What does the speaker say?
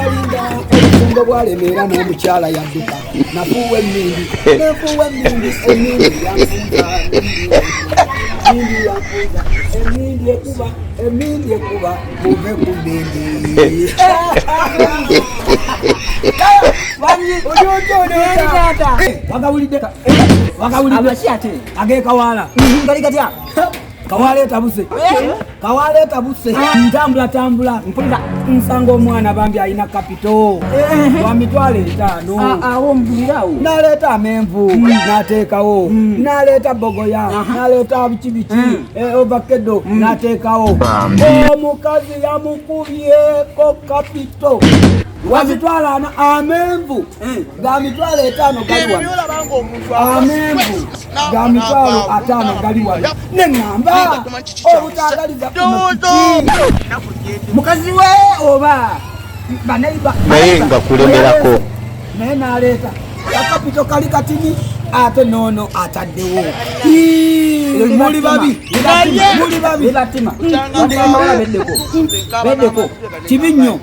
nalinda obufungo bwalemera n'omukyala yadduka nafuuwa emmindi emmindi yanfuuza emmindi ekuba muve ku mmindi wagawulidde agekawala kawala etabuse ntambula mpulira nsanga omwana bambi alina kapito wa mitwalo 5 awo mbulirawo naleeta amenvu nateekawo naleeta bogoya naleeta bikibiki ovakedo nateekawo omukazi yamukubyeko kapito wazitwala amenvu ga mitwalo 5 galiwa amenvu ga mitwalo 5 galiwa neŋŋamba obutagaliza mukazi we oba banaiba naye nga kulemerako naye naleeta akapito kali katini ate noono ataddewo muli babi beddeko kibi nnyo